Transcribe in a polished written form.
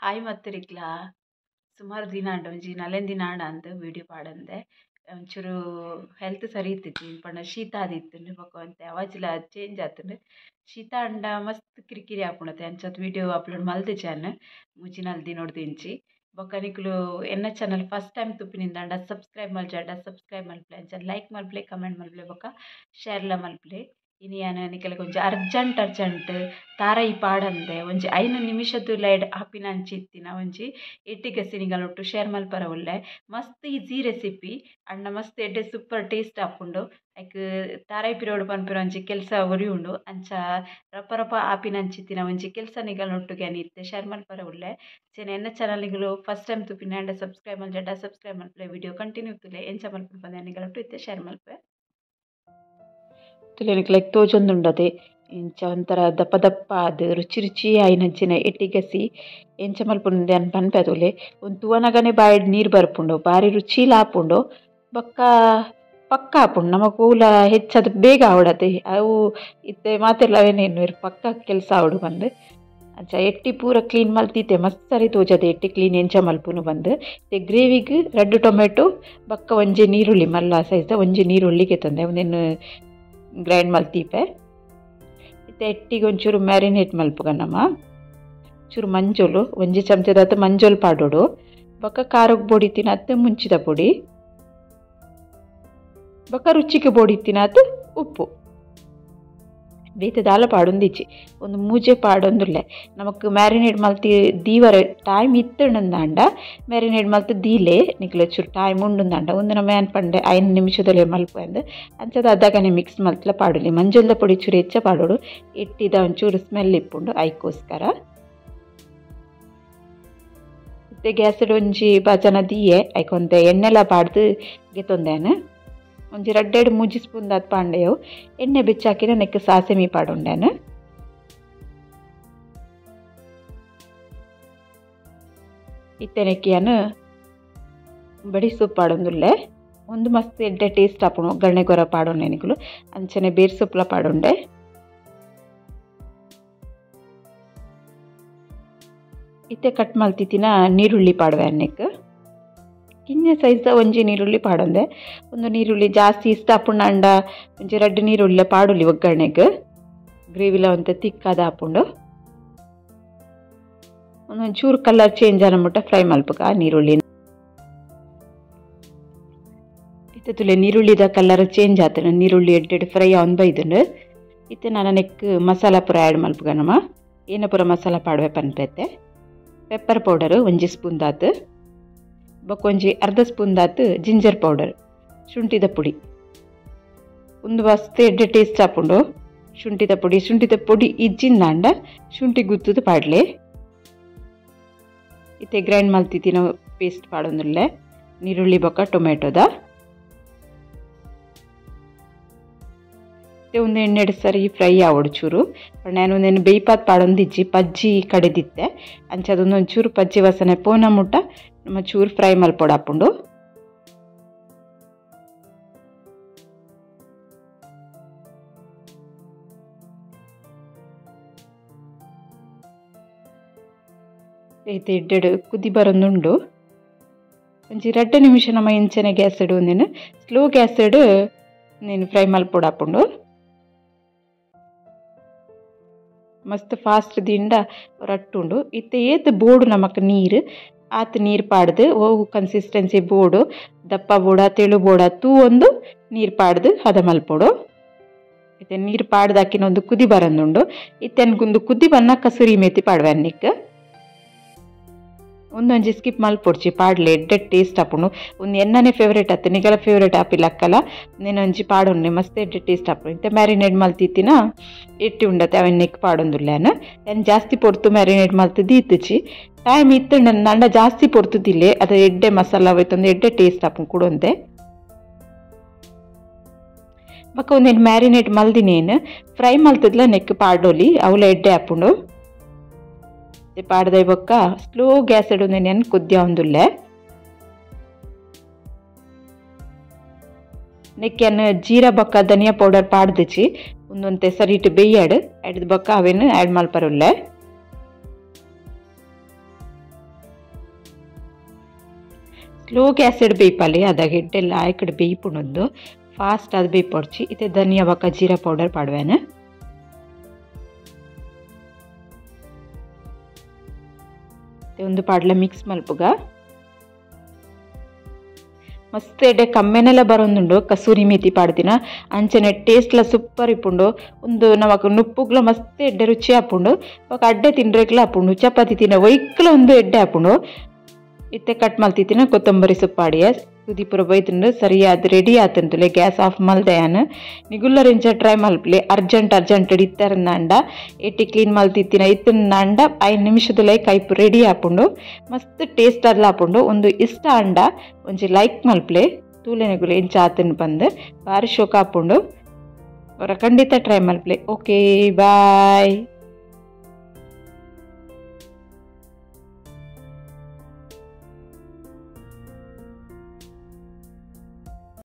Hi ಮತ್ತರಿಕ್ಲಾ ಸುಮಾರು ದಿನ ಒಂಜಿ ನಲೆನ್ ದಿನ ಅಂದ್ ವಿಡಿಯೋ ಪಾಡಂದೆ ಒಂಚೂರು ಹೆಲ್ತ್ ಸರಿ ಇತ್ತಿಜ್ಜಿ ಪಂಡ ಶೀತ ಆದಿತ್ತುಂಡು ಬೊಕ ಅವಾಜಿಲ ಚೇಂಜ್ ಆತುಂಡು ಶೀತ ಅಂಡ ಮಸ್ತ್ ಕಿರಿಕಿರಿ ಆಪುಂಡತೆ ಅಂಚತ್ ವಿಡಿಯೋ ಅಪ್ಲೋಡ್ ಮಲ್ದಿಜಾನ್ ಮುಜಿನಲ್ ದಿನೊಡ್ದಿಂಚಿ ಬೊಕ ನಿಕುಲು ಎನ್ನ ಚಾನಲ್ ಫಸ್ಟ್ ಟೈಮ್ ತುಪ್ಪಿನಿಂದ ಸಬ್ಸ್ಕ್ರೈಬ್ ಮಲ್ಜಾಡ ಸಬ್ಸ್ಕ್ರೈಬ್ ಮಲ್ಪಲೆ ಅಂಚ ಲೈಕ್ ಮಲ್ಪಲೆ ಕಮೆಂಟ್ ಮಲ್ಪಲೆ ಬೊಕ ಶೇರ್ಲ ಮಲ್ಪಲೆ ಇನಿ ಯಾನ ನಿಕಲೆ ಕೊಂಚ ಅರ್ಜೆಂಟ್ ತಾರಾಯಿ ಪಾಡಂದೆ ಒಂಜಿ 5 ನಿಮಿಷದ ಲೈಡ್ ಹಾಪಿನ ಅಂಚಿತ್ತಿನ ಒಂಜಿ ಎಟ್ಟಿ ಗಸಿ ನಿಗಲೊಟ್ಟು ಶೇರ್ ಮಲ್ಪರ ಉಲ್ಲೆ ಮಸ್ತ್ ಈಜಿ ರೆಸಿಪಿ ಅಂಡ ಮಸ್ತ್ ಎಡ್ಡೆ ಸೂಪರ್ ಟೇಸ್ಟ್ ಆಪುಂಡು ಐಕ್ ತಾರಾಯಿ ಪಿರೋಡು ಪನ್ಪಿರ ಒಂಜಿ ಕೆಲಸ ಒರಿ ಉಂಡು ಅಂಚ ರಪ್ಪ ರಪ್ಪ ಹಾಪಿನ ಅಂಚಿತ್ತಿನ ಒಂಜಿ ಕೆಲಸ ನಿಗಲೊಟ್ಟುಗೆ ಇತ್ತೆ ಶೇರ್ ಮಲ್ಪರ ಉಲ್ಲೆ ಸೇನೆ ಎನ್ನ ಚಾನಲ್ ನಿಗಲು ಫಸ್ಟ್ ಟೈಮ್ ತುಪ್ಪಿನ ಅಂಡ ಸಬ್ಸ್ಕ್ರೈಬ್ ಮಲ್ಜಾಡ ಸಬ್ಸ್ಕ್ರೈಬ್ ಮಲ್ಪಲೆ ವಿಡಿಯೋ ಕಂಟಿನ್ಯೂ ತುಲೆ ಎಂಚ ಮಲ್ಪಲೆ ಬಂದ ನಿಗಲೊಟ್ಟು ಇತ್ತೆ ಶೇರ್ ಮಲ್ಪೆ ತುಲೆನಿಕ್ಲೆಗ್ ತೋಜೊಂದುಂಡದೆ ಇಂಚ ಒಂಥರ ದಪ್ಪ ದಪ್ಪ ಅದು ರುಚಿ ರುಚಿ ಆಯ್ನಂಚಿನ ಎಟ್ಟಿಗಸಿ ಎಂಚ ಮಲ್ಪುಂಡು ಅನ್ ಪನ್ಪೆ ತುಲೆ ಒಂದು ತೂವನಗನೆ ಬಾಯಿಡ್ ನೀರು ಬರ್ಪುಂಡು ಬಾರಿ ರುಚಿಲ ಆಪುಂಡು ಬೊಕ್ಕ ಪಕ್ಕ ಆಪುಂಡು ನಮಕ್ ಊಲ ಹೆಚ್ಚದು ಬೇಗ ಆವಡತೆ ಅವು ಇತ್ತೆ ಮಾತೆಲ್ಲ ಅವೇನೇನು ಪಕ್ಕ ಕೆಲಸ ಆವಡು ಬಂದು ಅಂಚ ಎಟ್ಟಿ ಪೂರ ಕ್ಲೀನ್ ಮಲ್ತಿತ್ತೆ ಮಸ್ತ್ ಸರಿ ತೋಜದೆ ಎಟ್ಟಿ ಕ್ಲೀನ್ ಎಂಚ ಮಲ್ಪುನು ಬಂದು ಗ್ರೇವಿಗೆ 2 ಟೊಮೆಟೊ ಬೊಕ್ಕ ಒಂಜಿ ನೀರುಳ್ಳಿ ಮಲ್ಲ ಸೈಜ್ ಒಂಜಿ ನೀರುಳ್ಳಿಗೆ ತಂದೆ ಒಂದೇನು ಗ್ರೈಂಡ್ ಮಲ್ತೀಪೆ ಇತ್ತೆ ಎಟ್ಟಿಗೆ ಒಂಚೂರು ಮ್ಯಾರಿನೇಟ್ ಮಲ್ಪುಗನಮ್ಮ ಚೂರು ಮಂಜೋಲು ಒಂಜಿ ಚಮಚದ ಮಂಜೋಲ್ ಪಾಡೋಡು ಬೊಕ್ಕ ಖಾರಕ್ಕೆ ಬೋಡಿ ತಿನ್ನತ್ತೆ ಮುಂಚಿದ ಪೊಡಿ ಬೊಕ್ಕ ರುಚಿಗೆ ಬೋಡಿ ತಿನ್ನತ್ತೆ ಉಪ್ಪು ಬೇತದಾಲ ಪಾಡೊಂದಿಚ್ಚಿ ಒಂದು ಮೂಜೆ ಪಾಡೊಂದುಲ್ಲೆ ನಮಕ್ ಮ್ಯಾರಿನೇಟ್ ಮಲ್ತಿ ದೀವರ ಟೈಮ್ ಇತ್ತಂಡ ಮ್ಯಾರಿನೇಟ್ ಮಲ್ತು ದೀಲೆ ನಿಕ್ಲೆ ಚೂರು ಟೈಮ್ ಉಂಡುಂದಂಡ ಒಂದು ನಮ್ಮ ಏನ್ ಪಂಡೆ 5 ನಿಮಿಷದಲ್ಲೇ ಮಲ್ಪು ಅಂದು ಅಂಚದ ಅದಾಗನೆ ಮಿಕ್ಸ್ ಮಲ್ತಲ ಪಾಡೋಲಿ ಮಂಜಲ್ದ ಪೊಡಿ ಚೂರು ಹೆಚ್ಚ ಪಾಡೋಡು ಎಟ್ಟಿದ ಒಂಚೂರು ಸ್ಮೆಲ್ ಇಪ್ಪುಂಡು ಐಕೋಸ್ಕರ ಮತ್ತೆ ಗ್ಯಾಸ್ ಒಂಜಿ ಬಜನ ದೀಯೆ ಐಕೊಂತೆ ಎಣ್ಣೆಲ ಪಾಡ್ದು ಗೆತ್ತೊಂದೇನು ಒಂಜಿ 2-3 ಸ್ಪೂನ್ ದಾತ್ ಪಾಂಡೆಯು ಎಣ್ಣೆ ಬೆಚ್ಚಾಕಿನ ನೆಕ್ ಸಾಸೆಮಿ ಪಾಡೊಂಡೇನು ಇತ್ತೆ ನೆಕ್ಕಿಯನು ಬಡಿ ಸೊಪ್ಪು ಪಾಡೊಂದುಲ್ಲೆ ಒಂದು ಮಸ್ತ್ ಎಡ್ಡೆ ಟೇಸ್ಟ್ ಆಪುಣು ಒಗ್ಗರಣೆ ಗೊರ ಪಾಡೊಂಡೆ ನಿಕುಲು ಅಂಚನೆ ಬೇರ್ ಸೊಪ್ಪುಲ ಪಾಡೊಂಡೆ ಇತ್ತೆ ಕಟ್ ಮಲ್ತಿತ್ತಿನ ನೀರುಳ್ಳಿ ಪಾಡುವೆ ಅನ್ನೆಕ್ ಕಿನ್ನೆ ಸೈಜ್ದ ಒಂಜಿ ನೀರುಳ್ಳಿ ಪಾಡೊಂದೆ ಒಂದು ನೀರುಳ್ಳಿ ಜಾಸ್ತಿ ಇಷ್ಟ ಆಪುಂಡ ಅಂಡ ಒಂಜಿ 2 ನೀರುಳ್ಳಿ ಪಾಡುಲಿ ಒಗ್ಗರಣೆಗೆ ಗ್ರೇವಿಲ ಒಂತ ತಿಕ್ಕಾದ ಆಪುಂಡು ಒಂದೊಂಚೂರು ಕಲರ್ ಚೇಂಜ್ ಆನಮುಟ್ಟ ಫ್ರೈ ಮಲ್ಪಕ ನೀರುಳ್ಳಿ ಇತ್ತೆ ತುಲೆ ನೀರುಳ್ಳಿದ ಕಲರ್ ಚೇಂಜ್ ಆತನ ನೀರುಳ್ಳಿ ಎಡ್ಡೆಡ್ ಫ್ರೈ ಆನ್ ಬೈದುಂಡು ಇತ್ತೆ ನಾನು ನೆಕ್ ಮಸಾಲ ಪೂರ ಆ್ಯಡ್ ಮಲ್ಪಗನಮ ಏನ ಪೂರ ಮಸಾಲ ಪಾಡುವೆ ಪನ್ಪೆತ್ತೆ ಪೆಪ್ಪರ್ ಪೌಡರ್ ಒಂಜಿ ಸ್ಪೂನ್ ದಾತ್ ಬೊಕೊಂಜಿ ಅರ್ಧ ಸ್ಪೂನ್ ದಾತ್ ಜಿಂಜರ್ ಪೌಡರ್ ಶುಂಠಿದ ಪುಡಿ ಒಂದು ಮಸ್ತ್ ಎಡ್ಡೆ ಟೇಸ್ಟ್ ಆಪುಂಡು ಶುಂಠಿದ ಪುಡಿ ಇಜ್ಜಿಂದಾಂಡ ಶುಂಠಿ ಗುತ್ತುದು ಪಾಡ್ಲೆ ಇತ್ತೆ ಗ್ರೈಂಡ್ ಮಲ್ತಿತ್ತಿನ ಪೇಸ್ಟ್ ಪಾಡೊಂದುಲ್ಲೆ ನೀರುಳ್ಳಿ ಬೊಕ್ಕ ಟೊಮೆಟೊದ ಒಂದು ಎಣ್ಣೆಡು ಸರಿ ಫ್ರೈ ಆವಡು ಚೂರು ನಾನು ಒಂದೇನು ಬೇಯ್ಪಾತ್ ಪಾಡೊಂದಿಜ್ಜಿ ಪಜ್ಜಿ ಕಡೆದಿತ್ತೆ ಅಂಚದೊಂದು ಒಂಚೂರು ಪಜ್ಜಿ ವಾಸನೆ ಪೋನ ಮುಟ್ಟ ನಮ್ಮ ಚೂರು ಫ್ರೈ ಮಲ್ಪೊಡ ಹಾಪುಂಡು ಐತೆ ಎಡ್ಡೆಡು ಕುದಿ ಬರೊಂದುಂಡು ಒಂಜಿ 2 ನಿಮಿಷ ನಮ್ಮ ಇಂಚನೆ ಗ್ಯಾಸ್ ಇಡು ಒಂದೇನು ಸ್ಲೋ ಗ್ಯಾಸ್ ಇಡು ನೀನು ಫ್ರೈ ಮಲ್ಪೊಡ ಹಾಪುಂಡು ಮಸ್ತ್ ಫಾಸ್ಟ್ ದಿಂಡ ರಟ್ಟುಂಡು ಇತ್ತೆ ಏತ್ ಬೋಡು ನಮಕ್ ನೀರು ಆತ್ ನೀರು ಪಾಡ್ದು ಹೋಗು ಕನ್ಸಿಸ್ಟೆನ್ಸಿ ಬೋಡು ದಪ್ಪ ಬೋಡ ತೆಳು ಬೋಡ ತೂ ಒಂದು ನೀರು ಪಾಡ್ದು ಹದ ಮಲ್ಪೊಡು ಇತ್ತೆ ನೀರು ಪಾಡ್ದಾಕಿನ ಒಂದು ಕುದಿ ಬರಂದುಂಡು ಇತ್ತೆನ್ಗೊಂದು ಕುದಿ ಬನ್ನ ಕಸೂರಿ ಮೇತಿ ಪಾಡ್ವೆ ಅನ್ನಿಕ್ ಒಂದೊಂಜಿ ಸ್ಕಿಪ್ ಮಲ್ಪೊಡ್ಚಿ ಪಾಡ್ಲೆ ಎಡ್ಡೆ ಟೇಸ್ಟ್ ಆಪುಂಡು ಒಂದು ಎನ್ನನೆ ಫೇವ್ರೇಟ್ ಆತು ನಿಗಲ ಫೇವ್ರೇಟ್ ಆಪಿಲ್ಲ ಅಕ್ಕಲ నేనొంచి ಪಾಡೊಂಡೆ ಮಸ್ತ್ ಎಡ್ಡೆ ಟೇಸ್ಟ್ ಆಪುಂಡು ಇಂತೆ ಮ್ಯಾರಿನೇಟ್ ಮಲ್ತಿತ್ತಿನ ಎಟ್ಟಿ ಉಂಡತೆ ಅವನ್ನೆಕ್ ಪಾಡೊಂದುಲ್ಲೇನ ಏನು ಜಾಸ್ತಿ ಪೊರ್ತು ಮ್ಯಾರಿನೇಟ್ ಮಲ್ತು ದೀತುಚಿ ಟೈಮ್ ಇತ್ತುಂಡ ನಂಡ ಜಾಸ್ತಿ ಪೊರ್ತುದಿಲ್ಲೆ ಅದು ಎಡ್ಡೆ ಮಸಾಲ ಅವತ್ತೊಂದು ಎಡ್ಡೆ ಟೇಸ್ಟ್ ಆಪುಂಡು ಕೊಡೊಂದೆ ಬೊಕ ಒಂದೇನು ಮ್ಯಾರಿನೇಟ್ ಮಲ್ದಿನೇನು ಫ್ರೈ ಮಲ್ತದ್ಲ ನೆಕ್ ಪಾಡೋಲಿ ಅವಲ ಎಡ್ಡೆ ಆಪುಂಡು ಪಾಡ್ದೆ ಬೊಕ್ಕ ಸ್ಲೋ ಗ್ಯಾಸ್ ಇಡು ನೆನ್ ಕುದ್ಯ ಒಂದುಲ್ಲೆ ನೆಕ್ಕೆನ್ ಜೀರಾ ಬೊಕ್ಕ ಧನಿಯಾ ಪೌಡರ್ ಪಾಡ್ದಿಚ್ಚಿ ಒಂದೊಂತೆ ಸರಿಟ್ ಬೇಯ್ಯಾಡ್ ಎಡ್ದು ಬೊಕ್ಕ ಅವೇನು ಆ್ಯಡ್ ಮಲ್ಪರುಲ್ಲೆ ಸ್ಲೋ ಗ್ಯಾಸ್ ಇಡ್ ಬೇಯ್ಪಲ್ಲಿ ಅದಾಗ ಎಡ್ಡೆಲ್ಲ ಆಯ್ಕಡೆ ಬೇಯ್ಪುಣೊಂದು ಫಾಸ್ಟ್ ಅದು ಬೇಯ್ಪೊಡ್ಚಿ ಇತ್ತೆ ಧನಿಯಾ ಬೊಕ ಜೀರಾ ಪೌಡರ್ ಪಾಡ್ವೇನು ಒಂದು ಪಾಡ್ಲ ಮಿಕ್ಸ್ ಮಲ್ಪುಗ ಮಸ್ತ್ ಎಡ್ಡೆ ಕಮ್ಮೆನೆಲ್ಲ ಬರೋಂದುಂಡು ಕಸೂರಿ ಮೇಥಿ ಪಾಡ್ದಿನ ಅಂಚನೆ ಟೇಸ್ಟ್ಲ ಸೂಪರ್ ಇಪ್ಪುಂಡು ಒಂದು ನಮಕ್ ನುಪ್ಪುಗ್ಲ ಮಸ್ತ್ ಎಡ್ಡೆ ರುಚಿ ಆಪುಂಡು ಅವಾಗ ಅಡ್ಡೆ ತಿನ್ರೆಗ್ಲ ಆಪುಂಡು ಚಪಾತಿ ತಿನ್ನ ಒಯ್ಕ್ಲ ಒಂದು ಎಡ್ಡೆ ಆಪುಂಡು ಇತ್ತೆ ಕಟ್ ಮಲ್ತಿತ್ತಿನ ಕೊತ್ತಂಬರಿ ಸೊಪ್ಪಾಡಿಯ ತುದಿ ಪೂರ ಬೈತುಂಡು ಸರಿಯಾದ ರೆಡಿ ಆತಂತುಲೆ ಗ್ಯಾಸ್ ಆಫ್ ಮಲ್ದೆಯಾನು ನಿಗುಲ್ಲರಿಂಚ ಟ್ರೈ ಮಲ್ಪಲೆ ಅರ್ಜೆಂಟ್ ಇತ್ತರಂದ ಎಟ್ಟಿ ಕ್ಲೀನ್ ಮಲ್ತಿತ್ತಿನ ಇತ್ತಂದ 5 ನಿಮಿಷದಲ್ಲೇ ಕೈಪು ರೆಡಿ ಆಪುಂಡು ಮಸ್ತ್ ಟೇಸ್ಟ್ ಅಲ್ಲ ಆಪುಂಡು ಒಂದು ಇಷ್ಟ ಅಂಡ ಒಂಜಿ ಲೈಕ್ ಮಲ್ಪಲೆ ತೂಲೆನೆಗುಲೆ ಎಂಚ ಆತನ್ ಬಂದು ಬಾರಿ ಶೋಕ ಆಪುಂಡು ಅವರ ಖಂಡಿತ ಟ್ರೈ ಮಲ್ಪಲೆ ಓಕೆ ಬಾಯ್.